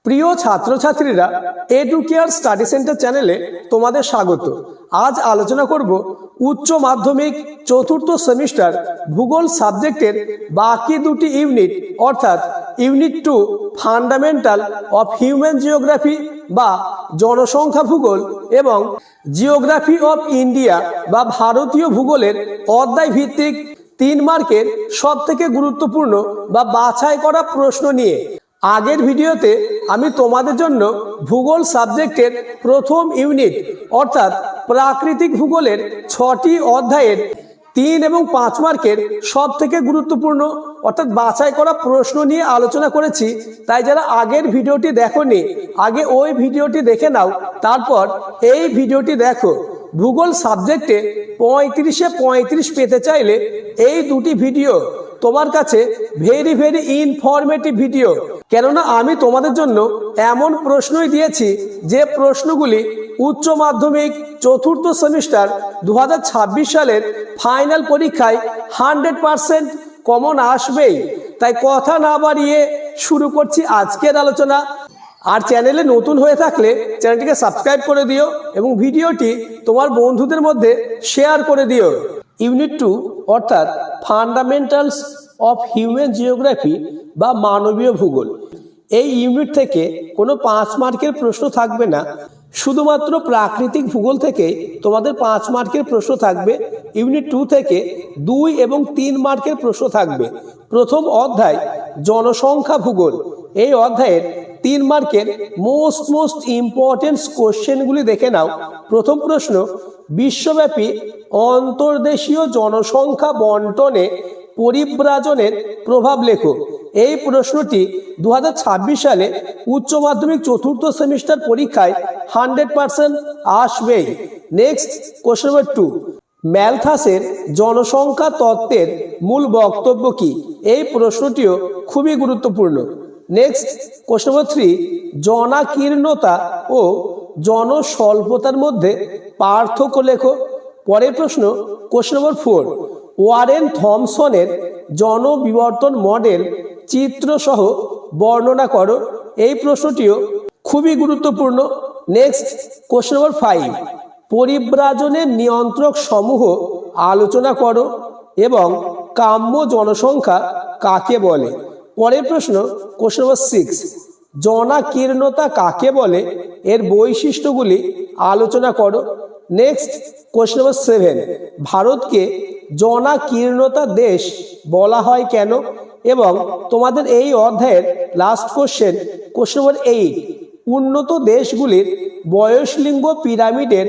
প্রিয় ছাত্রছাত্রীরা, educare study centre চ্যানেলে তোমাদের স্বাগত। আজ আলোচনা করব উচ্চ মাধ্যমিক চতুর্থ সেমিস্টার ভূগোল সাবজেক্টের বাকি দুটি ইউনিট অর্থাৎ unit 2 fundamental of human geography বা জনসংখ্যা ভূগোল এবং জিওগ্রাফি অফ ইন্ডিয়া বা ভারতীয় ভূগোলের অধ্যায় ভিত্তিক 3 মার্কের সবথেকে গুরুত্বপূর্ণ বা বাছাই করা প্রশ্ন নিয়ে। আগের ভিডিওতে আমি তোমাদের জন্য ভূগোল সাবজেক্টের প্রথম ইউনিট অর্থাৎ প্রাকৃতিক ভূগোলের 6টি অধ্যায়ের 3 এবং 5 মার্কের সব থেকে গুরুত্বপূর্ণ অর্থাৎ বাছাই করা প্রশ্ন নিয়ে আলোচনা করেছি। তাই যারা আগের ভিডিওটি দেখোনি, আগে ওই ভিডিওটি দেখে নাও, তারপর এই ভিডিওটি দেখো। ভূগোল সাবজেক্টে 35-এ 35 পেতে চাইলে এই দুটি ভিডিও তোমার কাছে ভেরি ইনফরমেটিভ ভিডিও, কেননা আমি তোমাদের জন্য এমন প্রশ্নই দিয়েছি যে প্রশ্নগুলি উচ্চ মাধ্যমিক চতুর্থ সেমিস্টার 2026 সালের ফাইনাল পরীক্ষায় 100% কমন আসবেই। তাই কথা না বাড়িয়ে শুরু করছি আজকের আলোচনা। আর চ্যানেলে নতুন হয়ে থাকলে চ্যানেলটিকে সাবস্ক্রাইব করে দিও এবং ভিডিওটি তোমার বন্ধুদের মধ্যে শেয়ার করে দিও। ইউনিট 2 অর্থাৎ ফান্ডামেন্টালস অফ হিউম্যান জিওগ্রাফি বা মানবীয় ভূগোল, এই ইউনিট থেকে কোনো 5 মার্কের প্রশ্ন থাকবে না, শুধুমাত্র প্রাকৃতিক ভূগোল থেকে তোমাদের 5 মার্কের প্রশ্ন থাকবে। ইউনিট 2 থেকে 2 এবং 3 মার্কের প্রশ্ন থাকবে। প্রথম অধ্যায় জনসংখ্যা ভূগোল, এই অধ্যায়ের 3 মার্কের মোস্ট ইম্পর্টেন্ট কোশ্চেনগুলি দেখে নাও। প্রথম প্রশ্ন, বিশ্বব্যাপী অন্তর্দেশীয় জনসংখ্যা বন্টনে পরিব্রাজনের প্রভাব লেখো। এই প্রশ্নটি 2026 সালে উচ্চ মাধ্যমিক চতুর্থ সেমিস্টার পরীক্ষায় 100% আসবেই। নেক্সট কোশ্চেন নম্বর 2, ম্যালথাসের জনসংখ্যা তত্ত্বের মূল বক্তব্য কি? এই প্রশ্নটিও খুবই গুরুত্বপূর্ণ। নেক্সট কোশ্চেন নম্বর 3, জনাকীর্ণতা ও জনস্বল্পতার মধ্যে পার্থক্য লেখো। পরের প্রশ্ন কোশ্চেন নম্বর 4, ওয়ারেন থমসনের জনবিবর্তন মডেল চিত্রসহ বর্ণনা করো। এই প্রশ্নটিও খুবই গুরুত্বপূর্ণ। নেক্সট কোশ্চেন নম্বর 5, পরিব্রাজনের নিয়ন্ত্রক সমূহ আলোচনা করো এবং কাম্য জনসংখ্যা কাকে বলে। পরের প্রশ্ন কোশ্চেন নম্বর 6, জনাকীর্ণতা কাকে বলে, এর বৈশিষ্ট্যগুলি আলোচনা করো। নেক্সট কোশ্চেন নম্বর 7, ভারতকে জনাকীর্ণতা দেশ বলা হয় কেন? এবং তোমাদের এই অধ্যায়ের লাস্ট কোশ্চেন নম্বর 8, উন্নত দেশগুলির বয়সলিঙ্গ পিরামিডের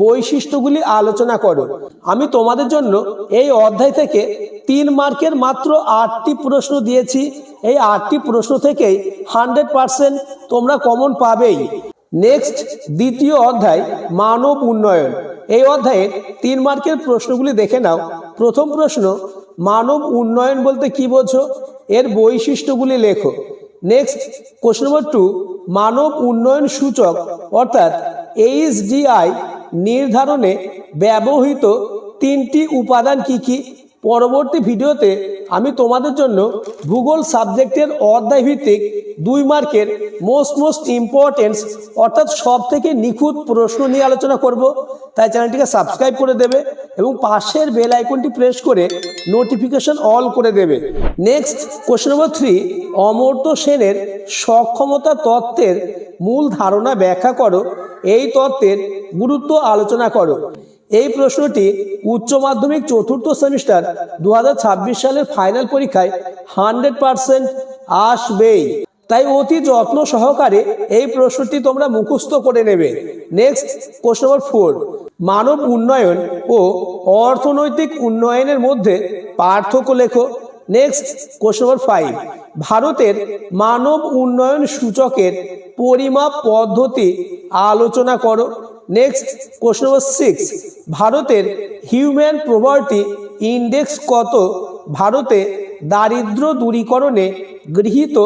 বৈশিষ্ট্যগুলি আলোচনা করো। আমি তোমাদের জন্য এই অধ্যায় থেকে 3 মার্কের মাত্র 8টি প্রশ্ন দিয়েছি। এই 8টি প্রশ্ন থেকেই 100% তোমরা কমন পাবেই। নেক্সট দ্বিতীয় অধ্যায় মানব উন্নয়ন, এই অধ্যায়ে 3 মার্কের প্রশ্নগুলি দেখে নাও। প্রথম প্রশ্ন, মানব উন্নয়ন বলতে কি বোঝো, এর বৈশিষ্ট্যগুলি লেখো। নেক্সট কোশ্চেন নম্বর 2, মানব উন্নয়ন সূচক অর্থাৎ HDI নির্ধারণে ব্যবহৃত 3টি উপাদান কি কি? পরবর্তী ভিডিওতে আমি তোমাদের জন্য ভূগোল সাবজেক্টের অধ্যায় ভিত্তিক 2 মার্কের মোস্ট ইম্পর্টেন্স অর্থাৎ সব থেকে নিখুঁত প্রশ্ন নিয়ে আলোচনা করব। তাই চ্যানেলটিকে সাবস্ক্রাইব করে দেবে এবং পাশের বেল আইকনটি প্রেস করে নোটিফিকেশন অল করে দেবে। নেক্সট কোশ্চেন নম্বর 3, অমর্ত্য সেনের সক্ষমতা তত্ত্বের মূল ধারণা ব্যাখ্যা করো। এই তত্ত্বের গুরুত্ব আলোচনা করো। এই প্রশ্নটি উচ্চ মাধ্যমিক চতুর্থ সেমিস্টার 2026 সালের ফাইনাল পরীক্ষায় 100% আসবেই। তাই অতি যত্ন সহকারে এই প্রশ্নটি তোমরা মুখস্থ করে নেবে। নেক্সট কোশ্চেন নম্বর 4, মানব উন্নয়ন ও অর্থনৈতিক উন্নয়নের মধ্যে পার্থক্য লেখো। নেক্সট কোশ্চেন নম্বর 5, ভারতের মানব উন্নয়ন সূচকের পরিমাপ পদ্ধতি আলোচনা করো। নেক্সট কোশ্চেন নম্বর 6, ভারতের হিউম্যান প্রপার্টি ইন্ডেক্স কত? ভারতে দারিদ্র দূরীকরণে গৃহীত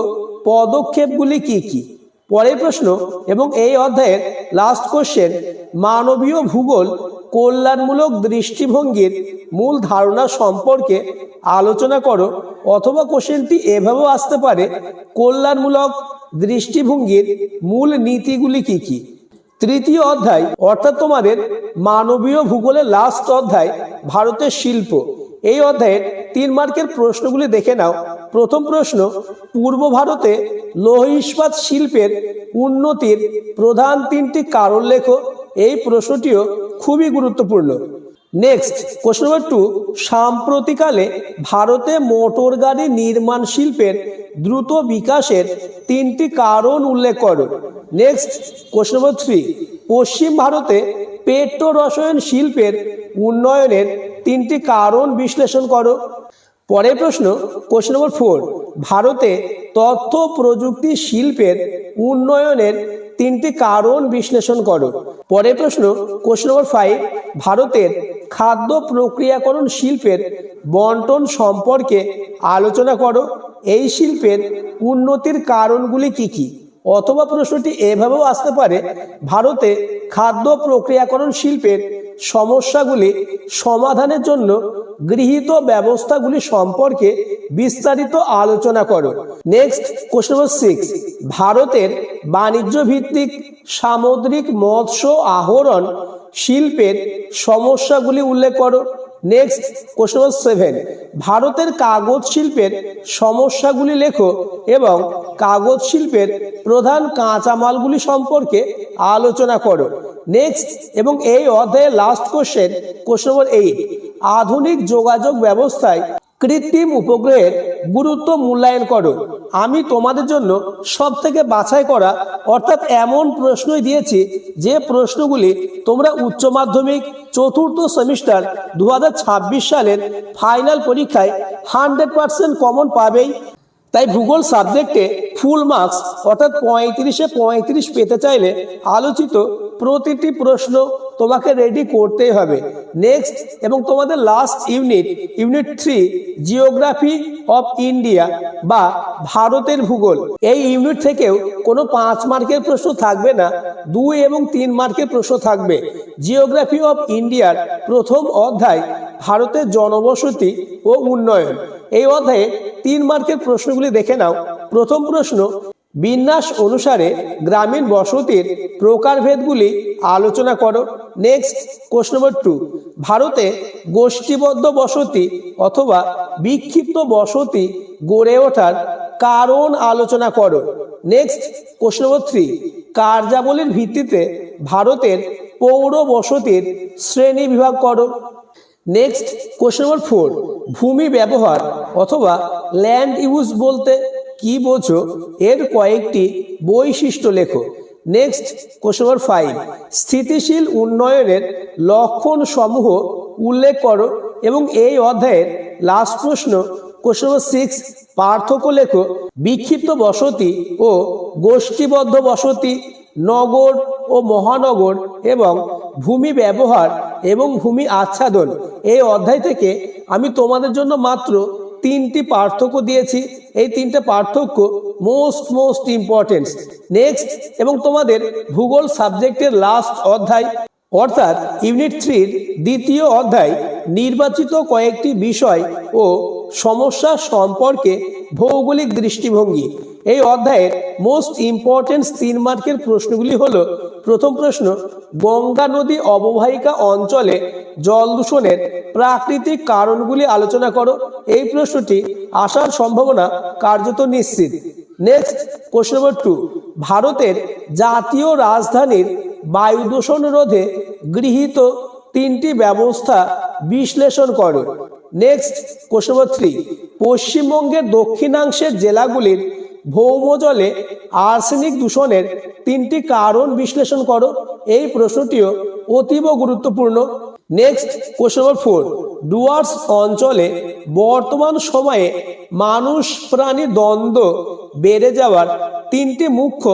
পদক্ষেপগুলি কি কি? পরের প্রশ্ন এবং এই অধ্যায়ের লাস্ট কোশ্চেন, মানবীয় ভূগোল কল্যাণমূলক দৃষ্টিভঙ্গির মূল ধারণা সম্পর্কে আলোচনা করো। অথবা কোশ্চেনটি এভাবেও আসতে পারে, কল্যাণমূলক দৃষ্টিভঙ্গির মূল নীতিগুলি কি কি। তৃতীয় অধ্যায় অর্থাৎ তোমাদের মানবীয় ভূগোলের লাস্ট অধ্যায় ভারতের শিল্প। এই অধ্যায়ের 3 মার্কের প্রশ্নগুলি দেখে নাও। প্রথম প্রশ্ন, পূর্ব ভারতে লৌহ ইস্পাত শিল্পের উন্নতির প্রধান 3টি কারণ লেখো। এই প্রশ্নটিও খুবই গুরুত্বপূর্ণ। নেক্সট কোশ্চেন নম্বর 2, সাম্প্রতিককালে ভারতে মোটর গাড়ি নির্মাণ শিল্পের দ্রুত বিকাশের 3টি কারণ উল্লেখ করো। নেক্সট কোশ্চেন নম্বর 3, পশ্চিম ভারতে পেট্রো রসায়ন শিল্পের উন্নয়নের 3টি কারণ বিশ্লেষণ করো। পরের প্রশ্ন কোশ্চেন নম্বর 4, ভারতে তথ্য প্রযুক্তি শিল্পের উন্নয়নের 3টি কারণ বিশ্লেষণ করো। পরের প্রশ্ন কোশ্চেন নম্বর 5, ভারতের খাদ্য প্রক্রিয়াকরণ শিল্পের বন্টন সম্পর্কে আলোচনা করো। এই শিল্পের উন্নতির কারণগুলি কি কি। অথবা প্রশ্নটি এভাবেও আসতে পারে, ভারতে খাদ্য প্রক্রিয়াকরণ শিল্পের সমস্যাগুলি সমাধানের জন্য গৃহীত ব্যবস্থাগুলি সম্পর্কে বিস্তারিত আলোচনা করো। নেক্সট কোশ্চেন নম্বর 6, ভারতের বাণিজ্য ভিত্তিক সামুদ্রিক মৎস্য আহরণ শিল্পের সমস্যাগুলি উল্লেখ করো। নেক্সট কোশ্চেন নম্বর 7, ভারতের কাগজ শিল্পের সমস্যাগুলি লেখো এবং কাগজ শিল্পের প্রধান কাঁচামালগুলি সম্পর্কে আলোচনা করো। নেক্সট এবং এই অধ্যায়ের লাস্ট কোশ্চেন নম্বর 8, আধুনিক যোগাযোগ ব্যবস্থায় কৃত্রিম উপগ্রহের গুরুত্ব মূল্যায়ন করো। আমি তোমাদের জন্য সব থেকে বাছাই করা অর্থাৎ এমন প্রশ্নই দিয়েছি যে প্রশ্নগুলি তোমরা উচ্চ মাধ্যমিক 4র্থ সেমিস্টার 2026 সালের ফাইনাল পরীক্ষায় 100% কমন পাবেই। তাই ভূগোল সাবজেক্টে ফুল মার্কস অর্থাৎ 35-এ 35 পেতে চাইলে আলোচিত প্রতিটি প্রশ্ন তোমাকে রেডি করতেই হবে। নেক্সট এবং তোমাদের last unit 3 geography of India বা ভারতের ভূগোল, এই ইউনিট থেকেও কোনো 5 মার্কের প্রশ্ন থাকবে না, 2 এবং 3 মার্কের প্রশ্ন থাকবে। জিওগ্রাফি অফ ইন্ডিয়ার প্রথম অধ্যায় ভারতের জনবসতি ও উন্নয়ন, এই অধ্যায়ে 3 মার্কের প্রশ্নগুলি দেখে নাও। প্রথম প্রশ্ন, বিন্যাস অনুসারে গ্রামীণ বসতির প্রকারভেদগুলি আলোচনা করো। নেক্সট কোশ্চেন নম্বর 2, ভারতে গোষ্ঠীবদ্ধ বসতি অথবা বিক্ষিপ্ত বসতি গড়ে ওঠার কারণ আলোচনা করো। নেক্সট কোশ্চেন নম্বর 3, কার্যাবলীর ভিত্তিতে ভারতের পৌর বসতির শ্রেণী বিভাগ করো। নেক্সট কোশ্চেন নম্বর 4, ভূমি ব্যবহার অথবা ল্যান্ড ইউজ বলতে কি বোঝো, এর কয়েকটি বৈশিষ্ট্য লেখো। নেক্সট কোশ্চেন নম্বর 5, স্থিতিশীল উন্নয়নের লক্ষণ সমূহ উল্লেখ করো। এবং এই অধ্যায়ের লাস্ট প্রশ্ন কোশ্চেন নম্বর 6, পার্থক্য লেখো বিক্ষিপ্ত বসতি ও গোষ্ঠীবদ্ধ বসতি, নগর ও মহানগর এবং ভূমি ব্যবহার এবং ভূমি আচ্ছাদন। এই অধ্যায় থেকে আমি তোমাদের জন্য মাত্র 3টি পার্থক্য দিয়েছি। এই 3টে পার্থক্য মোস্ট ইম্পর্টেন্ট। নেক্সট এবং তোমাদের ভূগোল সাবজেক্টের লাস্ট অধ্যায় অর্থাৎ ইউনিট 3 দ্বিতীয় অধ্যায় নির্বাচিত কয়েকটি বিষয় ও সমস্যা সম্পর্কে ভৌগোলিক দৃষ্টিভঙ্গি। এই অধ্যায়ের মোস্ট ইম্পর্টেন্ট 3 মার্কের প্রশ্নগুলি হলো, প্রথম প্রশ্ন, গঙ্গা নদী অববাহিকা অঞ্চলে জল দূষণের প্রাকৃতিক কারণগুলি আলোচনা করো। এই প্রশ্নটি আসার সম্ভাবনা কার্যত নিশ্চিত। নেক্সট কোশ্চেন নম্বর 2, ভারতের জাতীয় রাজধানীর বায়ু দূষণ রোধে গৃহীত 3টি ব্যবস্থা বিশ্লেষণ করো। নেক্সট কোশ্চেন নম্বর 3, পশ্চিমবঙ্গের দক্ষিণাংশের জেলাগুলির ভৌমজলে আর্সেনিক দূষণের 3টি কারণ বিশ্লেষণ করো। এই প্রশ্নটিও অতীব গুরুত্বপূর্ণ। নেক্সট কোশ্চেন নম্বর 4, ডুয়ার্স অঞ্চলে বর্তমান সময়ে মানুষ প্রাণী দ্বন্দ্ব বেড়ে যাওয়ার 3টি মুখ্য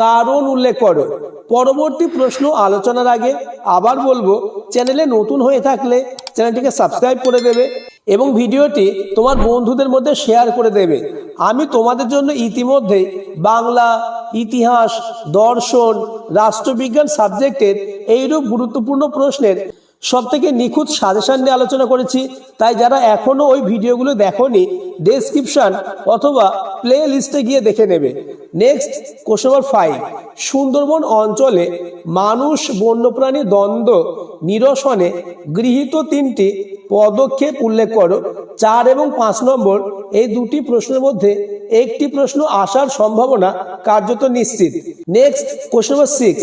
কারণ উল্লেখ করো। পরবর্তী প্রশ্ন আলোচনার আগে আবার বলবো, চ্যানেলে নতুন হয়ে থাকলে চ্যানেলটিকে সাবস্ক্রাইব করে দেবে এবং ভিডিওটি তোমার বন্ধুদের মধ্যে শেয়ার করে দেবে। আমি তোমাদের জন্য ইতিমধ্যে বাংলা, ইতিহাস, দর্শন, রাষ্ট্রবিজ্ঞান সাবজেক্টের এইরূপ গুরুত্বপূর্ণ প্রশ্নের সবথেকে নিখুঁত সাজেশন নিয়ে আলোচনা করেছি। তাই যারা এখনো ওই ভিডিওগুলো দেখোনি, ডেসক্রিপশন অথবা প্লে লিস্টে গিয়ে দেখে নেবে। নেক্সট কোশ্চেন নম্বর 5, সুন্দরবন অঞ্চলে মানুষ বন্যপ্রাণী দ্বন্দ্ব নিরসনে গৃহীত 3টি পদক্ষেপ উল্লেখ করো। 4 এবং 5 নম্বর এই দুটি প্রশ্নের মধ্যে একটি প্রশ্ন আসার সম্ভাবনা কার্যত নিশ্চিত। নেক্সট কোশ্চেন নম্বর 6,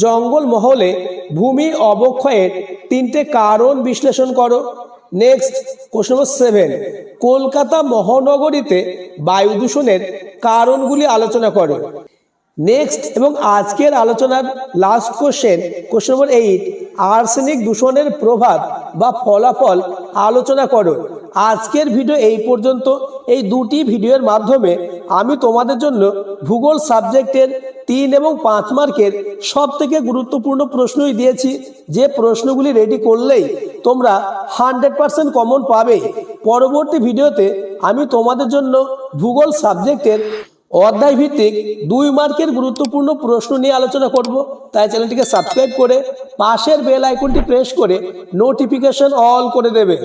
জঙ্গল মহলে ভূমি অবক্ষয়ের 3টে কারণ বিশ্লেষণ করো। নেক্সট কোশ্চেন নম্বর 7, কলকাতা মহানগরীতে বায়ু দূষণের কারণগুলি আলোচনা করো। নেক্সট এবং আজকের আলোচনার লাস্ট কোশ্চেন নম্বর 8, আর্সেনিক দূষণের প্রভাব বা ফলাফল আলোচনা করো। আজকের ভিডিও এই পর্যন্ত। এই দুটি ভিডিওর মাধ্যমে আমি তোমাদের জন্য ভূগোল সাবজেক্টের 3 এবং 5 মার্কের সব থেকে গুরুত্বপূর্ণ প্রশ্নই দিয়েছি, যে প্রশ্নগুলি রেডি করলেই তোমরা 100% কমন পাবে। পরবর্তী ভিডিওতে আমি তোমাদের জন্য ভূগোল সাবজেক্টের অধ্যায় ভিত্তিক 2 মার্কের গুরুত্বপূর্ণ প্রশ্ন নিয়ে আলোচনা করব। তাই চ্যানেলটিকে সাবস্ক্রাইব করে পাশের বেল আইকনটি প্রেস করে নোটিফিকেশন অল করে দেবে।